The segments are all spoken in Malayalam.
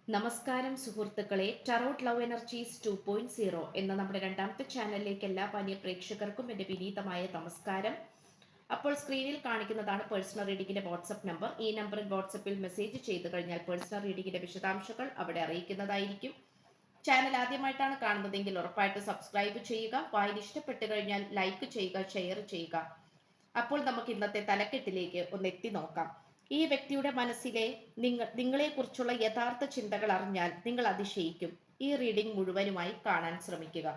നമസ്കാരം സുഹൃത്തുക്കളെ, ടറോട്ട് ലവ് എനർജീസ് 2.0 എന്ന നമ്മുടെ രണ്ടാമത്തെ ചാനലിലേക്ക് എല്ലാ മാന്യ പ്രേക്ഷകർക്കും എൻ്റെ വിനീതമായ നമസ്കാരം. അപ്പോൾ സ്ക്രീനിൽ കാണിക്കുന്നതാണ് പേഴ്സണൽ റീഡിങ്ങിന്റെ വാട്സപ്പ് നമ്പർ. ഈ നമ്പറിൽ വാട്സപ്പിൽ മെസ്സേജ് ചെയ്തു കഴിഞ്ഞാൽ പേഴ്സണൽ റീഡിങ്ങിന്റെ വിശദാംശങ്ങൾ അവിടെ അറിയിക്കുന്നതായിരിക്കും. ചാനൽ ആദ്യമായിട്ടാണ് കാണുന്നതെങ്കിൽ ഉറപ്പായിട്ട് സബ്സ്ക്രൈബ് ചെയ്യുക. വായന ഇഷ്ടപ്പെട്ടു കഴിഞ്ഞാൽ ലൈക്ക് ചെയ്യുക, ഷെയർ ചെയ്യുക. അപ്പോൾ നമുക്ക് ഇന്നത്തെ തലക്കെട്ടിലേക്ക് ഒന്ന് എത്തി നോക്കാം. ഈ വ്യക്തിയുടെ മനസ്സിലെ നിങ്ങളെക്കുറിച്ചുള്ള യഥാർത്ഥ ചിന്തകൾ അറിഞ്ഞാൽ നിങ്ങൾ അതിശയിക്കും. ഈ റീഡിംഗ് മുഴുവനുമായി കാണാൻ ശ്രമിക്കുക.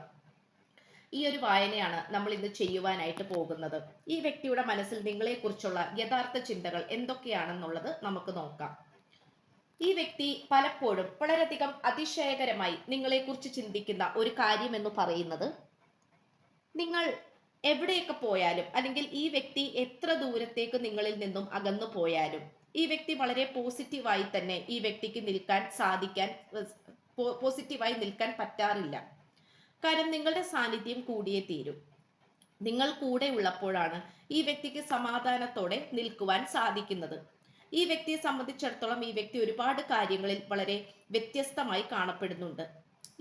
ഈ ഒരു വായനയാണ് നമ്മൾ ഇന്ന് ചെയ്യുവാനായിട്ട് പോകുന്നത്. ഈ വ്യക്തിയുടെ മനസ്സിൽ നിങ്ങളെക്കുറിച്ചുള്ള യഥാർത്ഥ ചിന്തകൾ എന്തൊക്കെയാണെന്നുള്ളത് നമുക്ക് നോക്കാം. ഈ വ്യക്തി പലപ്പോഴും വളരെയധികം അതിശയകരമായി നിങ്ങളെക്കുറിച്ച് ചിന്തിക്കുന്ന ഒരു കാര്യം എന്ന് പറയുന്നത്, നിങ്ങൾ എവിടെയൊക്കെ പോയാലും അല്ലെങ്കിൽ ഈ വ്യക്തി എത്ര ദൂരത്തേക്ക് നിങ്ങളിൽ നിന്നും അകന്നു പോയാലും ഈ വ്യക്തി വളരെ പോസിറ്റീവായി തന്നെ ഈ വ്യക്തിക്ക് പോസിറ്റീവായി നിൽക്കാൻ പറ്റാറില്ല. കാരണം നിങ്ങളുടെ സാന്നിധ്യം കൂടിയേ തീരും. നിങ്ങൾ കൂടെ ഉള്ളപ്പോഴാണ് ഈ വ്യക്തിക്ക് സമാധാനത്തോടെ നിൽക്കുവാൻ സാധിക്കുന്നത്. ഈ വ്യക്തിയെ സംബന്ധിച്ചിടത്തോളം ഈ വ്യക്തി ഒരുപാട് കാര്യങ്ങളിൽ വളരെ വ്യത്യസ്തമായി കാണപ്പെടുന്നുണ്ട്.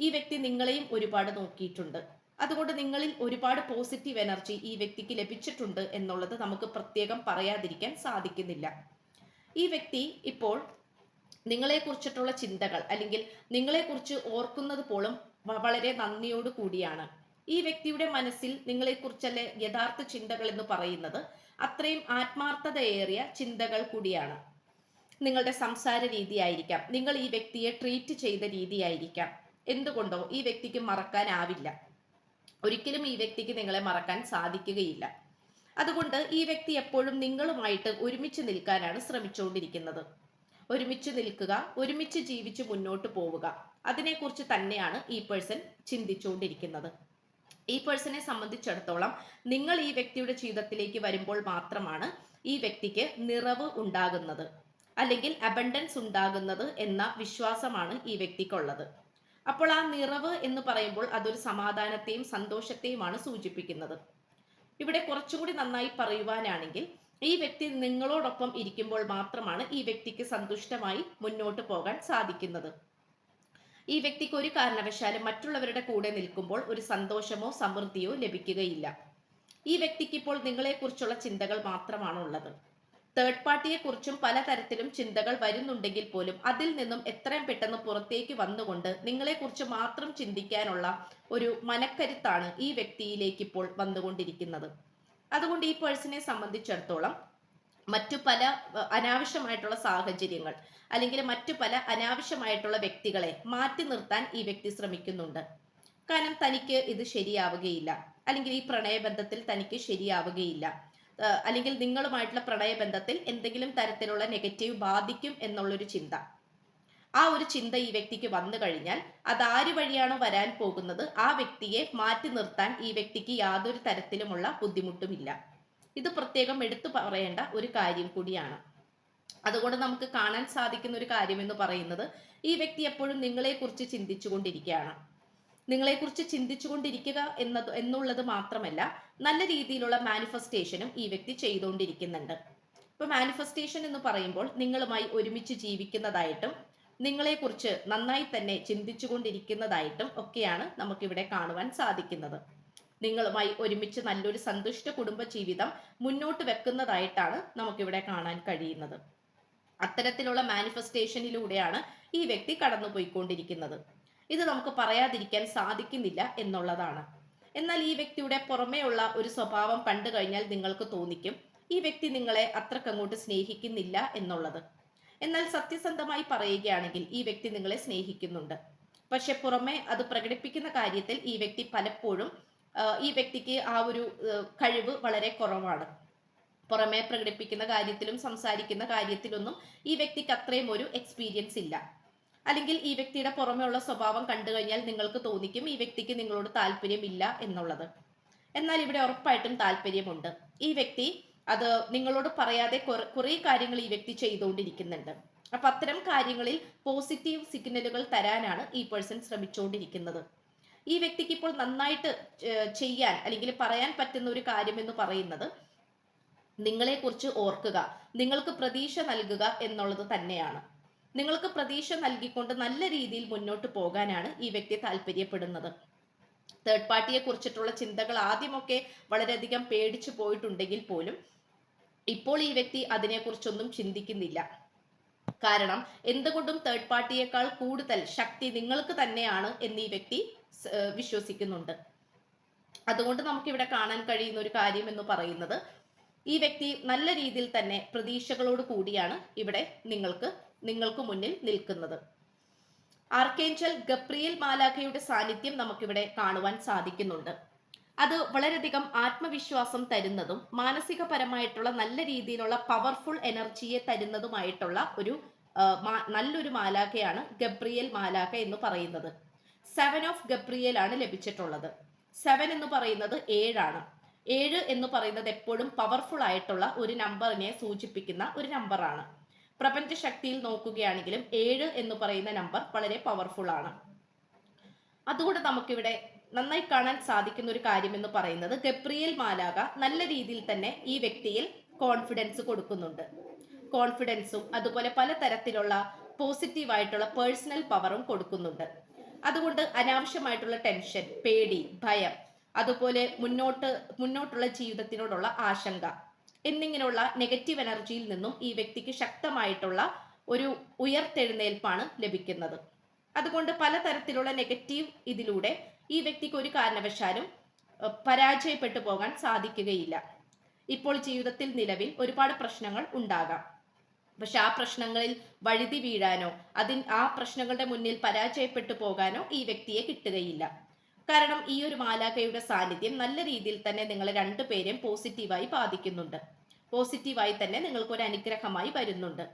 ഈ വ്യക്തി നിങ്ങളെയും ഒരുപാട് നോക്കിയിട്ടുണ്ട്. അതുകൊണ്ട് നിങ്ങളിൽ ഒരുപാട് പോസിറ്റീവ് എനർജി ഈ വ്യക്തിക്ക് ലഭിച്ചിട്ടുണ്ട് എന്നുള്ളത് നമുക്ക് പ്രത്യേകം പറയാതിരിക്കാൻ സാധിക്കുന്നില്ല. ഈ വ്യക്തി ഇപ്പോൾ നിങ്ങളെക്കുറിച്ചിട്ടുള്ള ചിന്തകൾ അല്ലെങ്കിൽ നിങ്ങളെക്കുറിച്ച് ഓർക്കുന്നത് പോലും വളരെ നന്ദിയോട് കൂടിയാണ്. ഈ വ്യക്തിയുടെ മനസ്സിൽ നിങ്ങളെക്കുറിച്ചല്ലേ യഥാർത്ഥ ചിന്തകൾ എന്ന് പറയുന്നത് അത്രയും ആത്മാർത്ഥതയേറിയ ചിന്തകൾ കൂടിയാണ്. നിങ്ങളുടെ സംസാര രീതിയായിരിക്കാം, നിങ്ങൾ ഈ വ്യക്തിയെ ട്രീറ്റ് ചെയ്ത രീതിയായിരിക്കാം. എന്തുകൊണ്ടോ ഈ വ്യക്തിക്ക് മറക്കാനാവില്ല. ഒരിക്കലും ഈ വ്യക്തിക്ക് നിങ്ങളെ മറക്കാൻ സാധിക്കുകയില്ല. അതുകൊണ്ട് ഈ വ്യക്തി എപ്പോഴും നിങ്ങളുമായിട്ട് ഒരുമിച്ച് നിൽക്കാനാണ് ശ്രമിച്ചുകൊണ്ടിരിക്കുന്നത്. ഒരുമിച്ച് നിൽക്കുക, ഒരുമിച്ച് ജീവിച്ച് മുന്നോട്ട് പോവുക, അതിനെക്കുറിച്ച് തന്നെയാണ് ഈ പേഴ്സൺ ചിന്തിച്ചുകൊണ്ടിരിക്കുന്നത്. ഈ പേഴ്സണെ സംബന്ധിച്ചിടത്തോളം നിങ്ങൾ ഈ വ്യക്തിയുടെ ജീവിതത്തിലേക്ക് വരുമ്പോൾ മാത്രമാണ് ഈ വ്യക്തിക്ക് നിറവ് ഉണ്ടാകുന്നത്, അല്ലെങ്കിൽ അബണ്ടൻസ് ഉണ്ടാകുന്നത് എന്ന വിശ്വാസമാണ് ഈ വ്യക്തിക്കുള്ളത്. അപ്പോൾ ആ നിറവ് എന്ന് പറയുമ്പോൾ അതൊരു സമാധാനത്തെയും സന്തോഷത്തെയുമാണ് സൂചിപ്പിക്കുന്നത്. ഇവിടെ കുറച്ചുകൂടി നന്നായി പറയുവാനാണെങ്കിൽ ഈ വ്യക്തി നിങ്ങളോടൊപ്പം ഇരിക്കുമ്പോൾ മാത്രമാണ് ഈ വ്യക്തിക്ക് സന്തുഷ്ടമായി മുന്നോട്ട് പോകാൻ സാധിക്കുന്നത്. ഈ വ്യക്തിക്ക് ഒരു കാരണവശാലും മറ്റുള്ളവരുടെ കൂടെ നിൽക്കുമ്പോൾ ഒരു സന്തോഷമോ സമൃദ്ധിയോ ലഭിക്കുകയില്ല. ഈ വ്യക്തിക്ക് ഇപ്പോൾ നിങ്ങളെക്കുറിച്ചുള്ള ചിന്തകൾ മാത്രമാണ് ഉള്ളത്. തേർഡ് പാർട്ടിയെ കുറിച്ചും പലതരത്തിലും ചിന്തകൾ വരുന്നുണ്ടെങ്കിൽ പോലും അതിൽ നിന്നും എത്രയും പെട്ടെന്ന് പുറത്തേക്ക് വന്നുകൊണ്ട് നിങ്ങളെക്കുറിച്ച് മാത്രം ചിന്തിക്കാനുള്ള ഒരു മനക്കരുത്താണ് ഈ വ്യക്തിയിലേക്ക് ഇപ്പോൾ വന്നുകൊണ്ടിരിക്കുന്നത്. അതുകൊണ്ട് ഈ പേഴ്സണെ സംബന്ധിച്ചിടത്തോളം മറ്റു പല അനാവശ്യമായിട്ടുള്ള സാഹചര്യങ്ങൾ അല്ലെങ്കിൽ മറ്റു പല അനാവശ്യമായിട്ടുള്ള വ്യക്തികളെ മാറ്റി നിർത്താൻ ഈ വ്യക്തി ശ്രമിക്കുന്നുണ്ട്. കാരണം തനിക്ക് ഇത് ശരിയാവുകയില്ല, അല്ലെങ്കിൽ ഈ പ്രണയബന്ധത്തിൽ തനിക്ക് ശരിയാവുകയില്ല, അല്ലെങ്കിൽ നിങ്ങളുമായിട്ടുള്ള പ്രണയബന്ധത്തിൽ എന്തെങ്കിലും തരത്തിലുള്ള നെഗറ്റീവ് ബാധിക്കും എന്നുള്ളൊരു ചിന്ത. ആ ഒരു ചിന്ത ഈ വ്യക്തിക്ക് വന്നു കഴിഞ്ഞാൽ അതാര് വഴിയാണോ വരാൻ പോകുന്നത് ആ വ്യക്തിയെ മാറ്റി നിർത്താൻ ഈ വ്യക്തിക്ക് യാതൊരു തരത്തിലുമുള്ള ബുദ്ധിമുട്ടുമില്ല. ഇത് പ്രത്യേകം എടുത്തു പറയേണ്ട ഒരു കാര്യം കൂടിയാണ്. അതുകൊണ്ട് നമുക്ക് കാണാൻ സാധിക്കുന്ന ഒരു കാര്യം എന്ന് പറയുന്നത്, ഈ വ്യക്തി എപ്പോഴും നിങ്ങളെക്കുറിച്ച് ചിന്തിച്ചു കൊണ്ടിരിക്കുകയാണ്. നിങ്ങളെക്കുറിച്ച് ചിന്തിച്ചുകൊണ്ടിരിക്കുക എന്നുള്ളത് മാത്രമല്ല, നല്ല രീതിയിലുള്ള മാനിഫെസ്റ്റേഷനും ഈ വ്യക്തി ചെയ്തുകൊണ്ടിരിക്കുന്നുണ്ട്. ഇപ്പൊ മാനിഫെസ്റ്റേഷൻ എന്ന് പറയുമ്പോൾ നിങ്ങളുമായി ഒരുമിച്ച് ജീവിക്കുന്നതായിട്ടും നിങ്ങളെക്കുറിച്ച് നന്നായി തന്നെ ചിന്തിച്ചുകൊണ്ടിരിക്കുന്നതായിട്ടും ഒക്കെയാണ് നമുക്കിവിടെ കാണുവാൻ സാധിക്കുന്നത്. നിങ്ങളുമായി ഒരുമിച്ച് നല്ലൊരു സന്തുഷ്ട കുടുംബ ജീവിതം മുന്നോട്ട് വെക്കുന്നതായിട്ടാണ് നമുക്കിവിടെ കാണാൻ കഴിയുന്നത്. അത്തരത്തിലുള്ള മാനിഫെസ്റ്റേഷനിലൂടെയാണ് ഈ വ്യക്തി കടന്നുപോയിക്കൊണ്ടിരിക്കുന്നത്. ഇത് നമുക്ക് പറയാതിരിക്കാൻ സാധിക്കുന്നില്ല എന്നുള്ളതാണ്. എന്നാൽ ഈ വ്യക്തിയുടെ പുറമേയുള്ള ഒരു സ്വഭാവം കണ്ടു കഴിഞ്ഞാൽ നിങ്ങൾക്ക് തോന്നിക്കും ഈ വ്യക്തി നിങ്ങളെ അത്രക്കങ്ങോട്ട് സ്നേഹിക്കുന്നില്ല എന്നുള്ളത്. എന്നാൽ സത്യസന്ധമായി പറയുകയാണെങ്കിൽ ഈ വ്യക്തി നിങ്ങളെ സ്നേഹിക്കുന്നുണ്ട്. പക്ഷെ പുറമെ അത് പ്രകടിപ്പിക്കുന്ന കാര്യത്തിൽ ഈ വ്യക്തി പലപ്പോഴും ഈ വ്യക്തിക്ക് ആ ഒരു കഴിവ് വളരെ കുറവാണ്. പുറമെ പ്രകടിപ്പിക്കുന്ന കാര്യത്തിലും സംസാരിക്കുന്ന കാര്യത്തിലൊന്നും ഈ വ്യക്തിക്ക് അത്രയും ഒരു എക്സ്പീരിയൻസ് ഇല്ല. അല്ലെങ്കിൽ ഈ വ്യക്തിയുടെ പുറമെ ഉള്ള സ്വഭാവം കണ്ടു കഴിഞ്ഞാൽ നിങ്ങൾക്ക് തോന്നിക്കും ഈ വ്യക്തിക്ക് നിങ്ങളോട് താല്പര്യമില്ല എന്നുള്ളത്. എന്നാൽ ഇവിടെ ഉറപ്പായിട്ടും താല്പര്യമുണ്ട്. ഈ വ്യക്തി അത് നിങ്ങളോട് പറയാതെ കുറെ കാര്യങ്ങൾ ഈ വ്യക്തി ചെയ്തുകൊണ്ടിരിക്കുന്നുണ്ട്. അപ്പൊ അത്തരം കാര്യങ്ങളിൽ പോസിറ്റീവ് സിഗ്നലുകൾ തരാനാണ് ഈ പേഴ്സൺ ശ്രമിച്ചുകൊണ്ടിരിക്കുന്നത്. ഈ വ്യക്തിക്ക് ഇപ്പോൾ നന്നായിട്ട് ചെയ്യാൻ അല്ലെങ്കിൽ പറയാൻ പറ്റുന്ന ഒരു കാര്യം എന്ന് പറയുന്നത്, നിങ്ങളെക്കുറിച്ച് ഓർക്കുക, നിങ്ങൾക്ക് പ്രതീക്ഷ നൽകുക എന്നുള്ളത് തന്നെയാണ്. നിങ്ങൾക്ക് പ്രതീക്ഷ നൽകിക്കൊണ്ട് നല്ല രീതിയിൽ മുന്നോട്ട് പോകാനാണ് ഈ വ്യക്തി താല്പര്യപ്പെടുന്നത്. തേർഡ് പാർട്ടിയെ കുറിച്ചിട്ടുള്ള ചിന്തകൾ ആദ്യമൊക്കെ വളരെയധികം പേടിച്ചു പോയിട്ടുണ്ടെങ്കിൽ പോലും ഇപ്പോൾ ഈ വ്യക്തി അതിനെക്കുറിച്ചൊന്നും ചിന്തിക്കുന്നില്ല. കാരണം എന്തുകൊണ്ടും തേർഡ് പാർട്ടിയേക്കാൾ കൂടുതൽ ശക്തി നിങ്ങൾക്ക് തന്നെയാണ് എന്ന് ഈ വ്യക്തി വിശ്വസിക്കുന്നുണ്ട്. അതുകൊണ്ട് നമുക്ക് ഇവിടെ കാണാൻ കഴിയുന്ന ഒരു കാര്യം എന്ന് പറയുന്നത്, ഈ വ്യക്തി നല്ല രീതിയിൽ തന്നെ പ്രതീക്ഷകളോട് കൂടിയാണ് ഇവിടെ നിങ്ങൾക്ക് മുന്നിൽ നിൽക്കുന്നത്. ആർക്കേഞ്ചൽ ഗബ്രിയേൽ മാലാഖയുടെ സാന്നിധ്യം നമുക്കിവിടെ കാണുവാൻ സാധിക്കുന്നുണ്ട്. അത് വളരെയധികം ആത്മവിശ്വാസം തരുന്നതും മാനസികപരമായിട്ടുള്ള നല്ല രീതിയിലുള്ള പവർഫുൾ എനർജിയെ തരുന്നതുമായിട്ടുള്ള ഒരു നല്ലൊരു മാലാഖയാണ് ഗബ്രിയേൽ മാലാഖ എന്ന് പറയുന്നത്. 7 ഓഫ് ഗബ്രിയേൽ ആണ് ലഭിച്ചിട്ടുള്ളത്. 7 എന്ന് പറയുന്നത് 7 ആണ്. 7 എന്ന് പറയുന്നത് എപ്പോഴും പവർഫുൾ ആയിട്ടുള്ള ഒരു നമ്പറിനെ സൂചിപ്പിക്കുന്ന ഒരു നമ്പറാണ്. പ്രപഞ്ച ശക്തിയിൽ നോക്കുകയാണെങ്കിലും 7 എന്ന് പറയുന്ന നമ്പർ വളരെ പവർഫുൾ ആണ്. അതുകൊണ്ട് നമുക്കിവിടെ നന്നായി കാണാൻ സാധിക്കുന്ന ഒരു കാര്യം എന്ന് പറയുന്നത്, ഗബ്രിയേൽ മാലാഖ നല്ല രീതിയിൽ തന്നെ ഈ വ്യക്തിയിൽ കോൺഫിഡൻസ് കൊടുക്കുന്നുണ്ട്. കോൺഫിഡൻസും അതുപോലെ പലതരത്തിലുള്ള പോസിറ്റീവായിട്ടുള്ള പേഴ്സണൽ പവറും കൊടുക്കുന്നുണ്ട്. അതുകൊണ്ട് അനാവശ്യമായിട്ടുള്ള ടെൻഷൻ, പേടി, ഭയം, അതുപോലെ മുന്നോട്ടുള്ള ജീവിതത്തിനോടുള്ള ആശങ്ക എന്നിങ്ങനെയുള്ള നെഗറ്റീവ് എനർജിയിൽ നിന്നും ഈ വ്യക്തിക്ക് ശക്തമായിട്ടുള്ള ഒരു ഉയർത്തെഴുന്നേൽപ്പാണ് ലഭിക്കുന്നത്. അതുകൊണ്ട് പലതരത്തിലുള്ള നെഗറ്റീവ് ഇതിലൂടെ ഈ വ്യക്തിക്ക് ഒരു കാരണവശാലും പരാജയപ്പെട്ടു പോകാൻ സാധിക്കുകയില്ല. ഇപ്പോൾ ജീവിതത്തിൽ നിലവിൽ ഒരുപാട് പ്രശ്നങ്ങൾ ഉണ്ടാകാം. പക്ഷെ ആ പ്രശ്നങ്ങളിൽ വഴുതി വീഴാനോ ആ പ്രശ്നങ്ങളുടെ മുന്നിൽ പരാജയപ്പെട്ടു പോകാനോ ഈ വ്യക്തിയെ കിട്ടുകയില്ല. കാരണം ഈ ഒരു മാലാഖയുടെ സാന്നിധ്യം നല്ല രീതിയിൽ തന്നെ നിങ്ങളെ രണ്ടുപേരെയും പോസിറ്റീവായി ബാധിക്കുന്നുണ്ട്. പോസിറ്റീവായി തന്നെ നിങ്ങൾക്ക് ഒരു അനുഗ്രഹമായി വരുന്നുണ്ട്.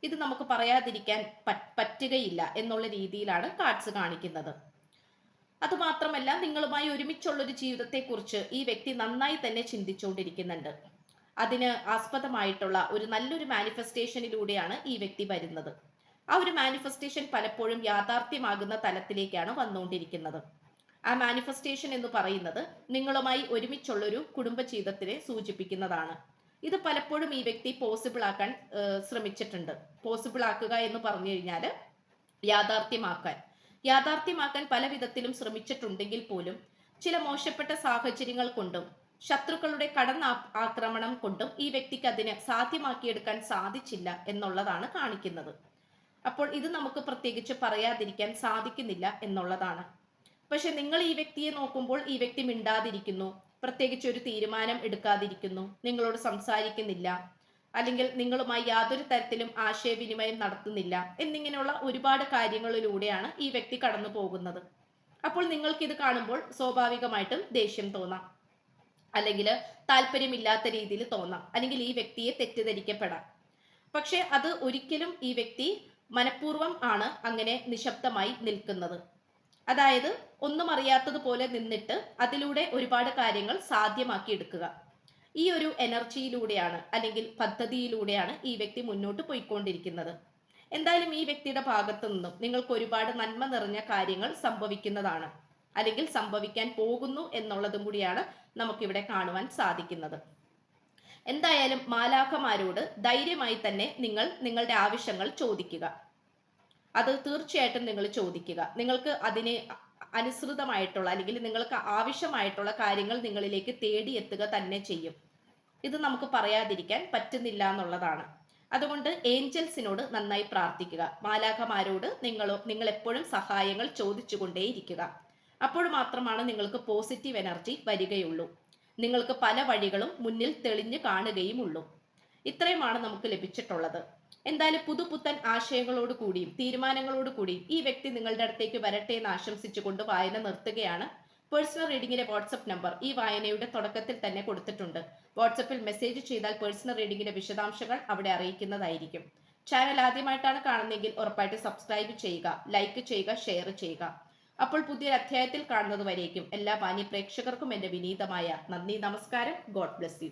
ഇത് നമുക്ക് പറയാതിരിക്കാൻ പറ്റുകയില്ല എന്നുള്ള രീതിയിലാണ് കാർഡ്സ് കാണിക്കുന്നത്. അതുമാത്രമല്ല, നിങ്ങളുമായി ഒരുമിച്ചുള്ളൊരു ജീവിതത്തെക്കുറിച്ച് ഈ വ്യക്തി നന്നായി തന്നെ ചിന്തിച്ചുകൊണ്ടിരിക്കുന്നുണ്ട്. അതിന് ആസ്പദമായിട്ടുള്ള ഒരു നല്ലൊരു മാനിഫെസ്റ്റേഷനിലൂടെയാണ് ഈ വ്യക്തി വരുന്നത്. ആ ഒരു മാനിഫെസ്റ്റേഷൻ പലപ്പോഴും യാഥാർത്ഥ്യമാകുന്ന തലത്തിലേക്കാണ് വന്നുകൊണ്ടിരിക്കുന്നത്. ആ മാനിഫെസ്റ്റേഷൻ എന്ന് പറയുന്നത് നിങ്ങളുമായി ഒരുമിച്ചുള്ളൊരു കുടുംബ ജീവിതത്തിനെ സൂചിപ്പിക്കുന്നതാണ്. ഇത് പലപ്പോഴും ഈ വ്യക്തി പോസിബിൾ ആക്കാൻ ശ്രമിച്ചിട്ടുണ്ട്. പോസിബിൾ ആക്കുക എന്ന് പറഞ്ഞു കഴിഞ്ഞാൽ യാഥാർത്ഥ്യമാക്കാൻ പല വിധത്തിലും ശ്രമിച്ചിട്ടുണ്ടെങ്കിൽ പോലും ചില മോശപ്പെട്ട സാഹചര്യങ്ങൾ കൊണ്ടും ശത്രുക്കളുടെ ആക്രമണം കൊണ്ടും ഈ വ്യക്തിക്ക് അതിനെ സാധ്യമാക്കിയെടുക്കാൻ സാധിച്ചില്ല എന്നുള്ളതാണ് കാണിക്കുന്നത്. അപ്പോൾ ഇത് നമുക്ക് പ്രത്യേകിച്ച് പറയാതിരിക്കാൻ സാധിക്കുന്നില്ല എന്നുള്ളതാണ്. പക്ഷെ നിങ്ങൾ ഈ വ്യക്തിയെ നോക്കുമ്പോൾ ഈ വ്യക്തി മിണ്ടാതിരിക്കുന്നു, പ്രത്യേകിച്ച് ഒരു തീരുമാനം എടുക്കാതിരിക്കുന്നു, നിങ്ങളോട് സംസാരിക്കുന്നില്ല, അല്ലെങ്കിൽ നിങ്ങളുമായി യാതൊരു തരത്തിലും ആശയവിനിമയം നടത്തുന്നില്ല എന്നിങ്ങനെയുള്ള ഒരുപാട് കാര്യങ്ങളിലൂടെയാണ് ഈ വ്യക്തി കടന്നു പോകുന്നത്. അപ്പോൾ നിങ്ങൾക്കിത് കാണുമ്പോൾ സ്വാഭാവികമായിട്ടും ദേഷ്യം തോന്നാം, അല്ലെങ്കിൽ താല്പര്യമില്ലാത്ത രീതിയിൽ തോന്നാം, അല്ലെങ്കിൽ ഈ വ്യക്തിയെ തെറ്റിദ്ധരിക്കപ്പെടാം. പക്ഷെ അത് ഒരിക്കലും ഈ വ്യക്തി മനഃപൂർവ്വം ആണ് അങ്ങനെ നിശബ്ദമായി നിൽക്കുന്നത്. അതായത് ഒന്നും അറിയാത്തതുപോലെ നിന്നിട്ട് അതിലൂടെ ഒരുപാട് കാര്യങ്ങൾ സാധ്യമാക്കി എടുക്കുക. ഈ ഒരു എനർജിയിലൂടെയാണ് അല്ലെങ്കിൽ പദ്ധതിയിലൂടെയാണ് ഈ വ്യക്തി മുന്നോട്ട് പോയിക്കൊണ്ടിരിക്കുന്നത്. എന്തായാലും ഈ വ്യക്തിയുടെ ഭാഗത്തു നിന്നും നിങ്ങൾക്ക് ഒരുപാട് നന്മ നിറഞ്ഞ കാര്യങ്ങൾ സംഭവിക്കുന്നതാണ്, അല്ലെങ്കിൽ സംഭവിക്കാൻ പോകുന്നു എന്നുള്ളതും കൂടിയാണ് നമുക്കിവിടെ കാണുവാൻ സാധിക്കുന്നത്. എന്തായാലും മാലാഖമാരോട് ധൈര്യമായി തന്നെ നിങ്ങളുടെ ആവശ്യങ്ങൾ ചോദിക്കുക. അത് തീർച്ചയായിട്ടും നിങ്ങൾ ചോദിക്കുക. നിങ്ങൾക്ക് അതിന് അനുസൃതമായിട്ടുള്ള അല്ലെങ്കിൽ നിങ്ങൾക്ക് ആവശ്യമായിട്ടുള്ള കാര്യങ്ങൾ നിങ്ങളിലേക്ക് തേടിയെത്തുക തന്നെ ചെയ്യും. ഇത് നമുക്ക് പറയാതിരിക്കാൻ പറ്റുന്നില്ല എന്നുള്ളതാണ്. അതുകൊണ്ട് ഏഞ്ചൽസിനോട് നന്നായി പ്രാർത്ഥിക്കുക. മാലാഖമാരോട് നിങ്ങൾ എപ്പോഴും സഹായങ്ങൾ ചോദിച്ചുകൊണ്ടേയിരിക്കുക. അപ്പോൾ മാത്രമാണ് നിങ്ങൾക്ക് പോസിറ്റീവ് എനർജി വരികയുള്ളൂ. നിങ്ങൾക്ക് പല വഴികളും മുന്നിൽ തെളിഞ്ഞു കാണുകയുമുള്ളൂ. ഇത്രയുമാണ് നമുക്ക് ലഭിച്ചിട്ടുള്ളത്. എന്തായാലും പുതുപുത്തൻ ആശയങ്ങളോട് കൂടിയും തീരുമാനങ്ങളോട് കൂടിയും ഈ വ്യക്തി നിങ്ങളുടെ അടുത്തേക്ക് വരട്ടെ എന്ന് ആശംസിച്ചുകൊണ്ട് വായന നിർത്തുകയാണ്. പേഴ്സണൽ റീഡിങ്ങിന്റെ വാട്സപ്പ് നമ്പർ ഈ വായനയുടെ തുടക്കത്തിൽ തന്നെ കൊടുത്തിട്ടുണ്ട്. വാട്സപ്പിൽ മെസ്സേജ് ചെയ്താൽ പേഴ്സണൽ റീഡിങ്ങിന്റെ വിശദാംശങ്ങൾ അവിടെ അറിയിക്കുന്നതായിരിക്കും. ചാനൽ ആദ്യമായിട്ടാണ് കാണുന്നതെങ്കിൽ ഉറപ്പായിട്ട് സബ്സ്ക്രൈബ് ചെയ്യുക, ലൈക്ക് ചെയ്യുക, ഷെയർ ചെയ്യുക. അപ്പോൾ പുതിയൊരു അധ്യായത്തിൽ കാണുന്നത് വരേക്കും എല്ലാ മാന്യ പ്രേക്ഷകർക്കും എൻ്റെ വിനീതമായ നന്ദി, നമസ്കാരം. God bless you.